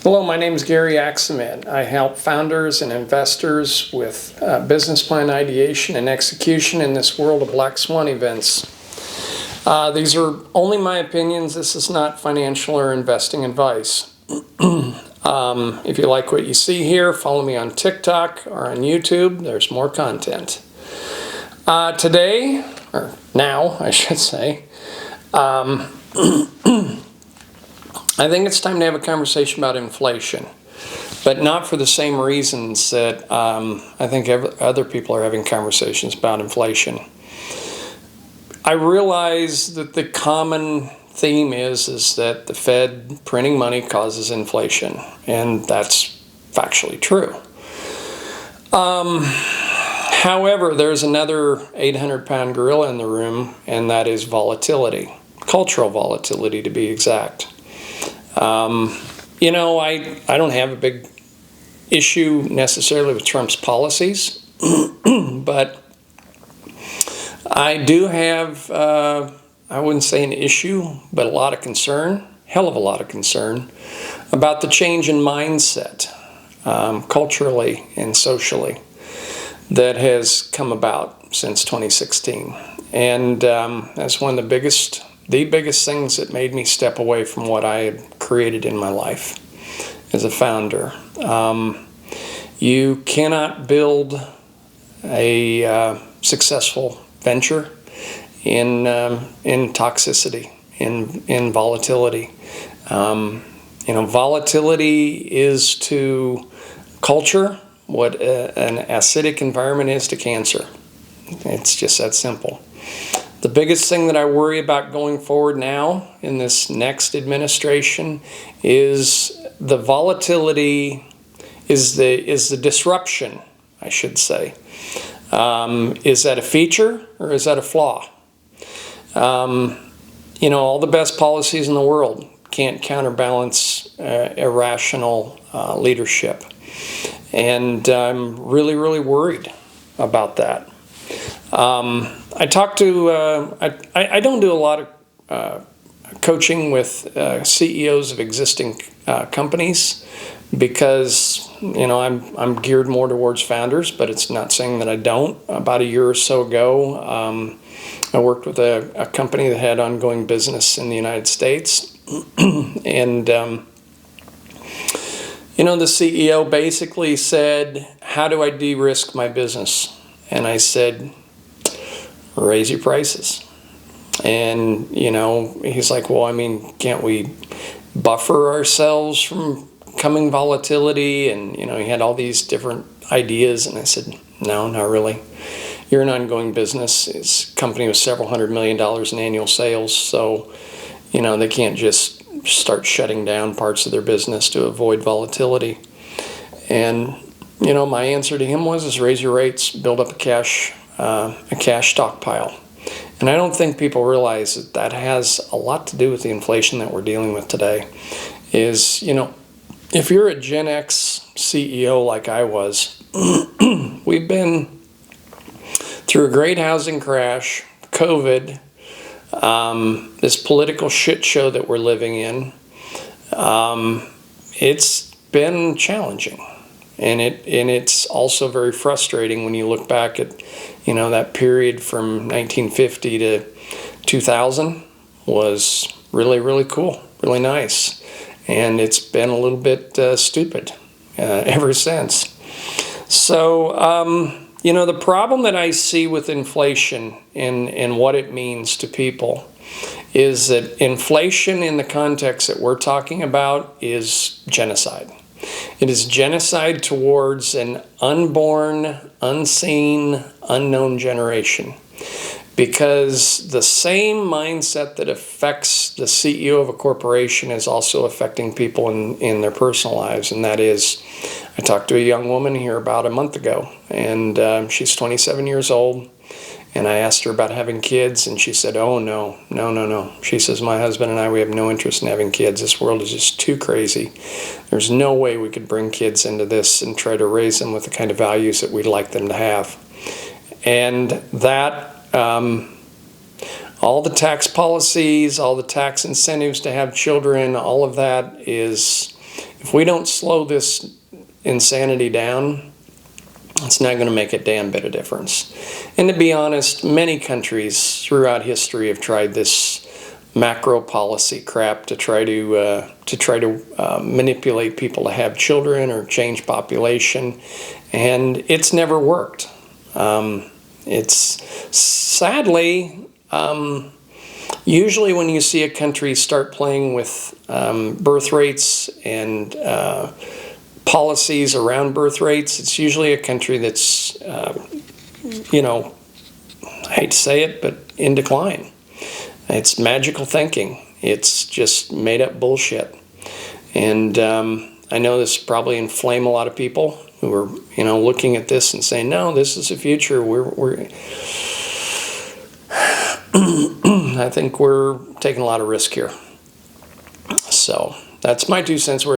Hello, my name is Gary Axelman. I help founders and investors with business plan ideation and execution in this world of black swan events. These are only my opinions. This is not financial or investing advice. If you like what you see here, follow me on TikTok or on YouTube. There's more content. Today, or now I should say, I think it's time to have a conversation about inflation, but not for the same reasons that I think other people are having conversations about inflation. I realize that the common theme is that the Fed printing money causes inflation, and that's factually true. However, there's another 800-pound gorilla in the room, and that is volatility, cultural volatility to be exact. I don't have a big issue necessarily with Trump's policies, but I do have, I wouldn't say an issue, but a lot of concern, hell of a lot of concern, about the change in mindset, culturally and socially, that has come about since 2016. And that's one of the biggest things that made me step away from what I had created in my life as a founder. You cannot build a successful venture in toxicity, in volatility. Volatility is to culture what an acidic environment is to cancer. It's just that simple. The biggest thing that I worry about going forward now in this next administration is the volatility, is the disruption, I should say. Is that a feature or is that a flaw? All the best policies in the world can't counterbalance irrational leadership. And I'm really, really worried about that. I talk to, I don't do a lot of coaching with CEOs of existing companies because, I'm geared more towards founders, but it's not saying that I don't. About a year or so ago, I worked with a company that had ongoing business in the United States. And, the CEO basically said, "How do I de-risk my business?" And I said, "Raise your prices." And, he's like, "Well, can't we buffer ourselves from coming volatility?" And, he had all these different ideas. And I said, "No, not really. You're an ongoing business. It's a company with several $100 million in annual sales. So, they can't just start shutting down parts of their business to avoid volatility." And, my answer to him was raise your rates, build up a cash stockpile. And I don't think people realize that has a lot to do with the inflation that we're dealing with today. Is, if you're a Gen X CEO like I was, we've been through a great housing crash, COVID, this political shit show that we're living in. It's been challenging. And it's also very frustrating when you look back at, that period from 1950 to 2000 was really, really cool, really nice. And it's been a little bit stupid ever since. So, the problem that I see with inflation and what it means to people is that inflation in the context that we're talking about is genocide. It is genocide towards an unborn, unseen, unknown generation. Because the same mindset that affects the CEO of a corporation is also affecting people in their personal lives. And that is, I talked to a young woman here about a month ago, and she's 27 years old. And I asked her about having kids, and she said, "Oh, no. She says, "My husband and I, we have no interest in having kids. This world is just too crazy. There's no way we could bring kids into this and try to raise them with the kind of values that we'd like them to have." And that, all the tax policies, all the tax incentives to have children, all of that is if we don't slow this insanity down, it's not going to make a damn bit of difference. And to be honest, many countries throughout history have tried this macro policy crap to try to manipulate people to have children or change population, and it's never worked. It's sadly, usually when you see a country start playing with birth rates and policies around birth rates, it's usually a country that's, you know, I hate to say it, but in decline. It's magical thinking. It's just made up bullshit. And I know this probably inflame a lot of people who are, you know, looking at this and saying, no, this is the future. I think we're taking a lot of risk here. So that's my 2 cents worth.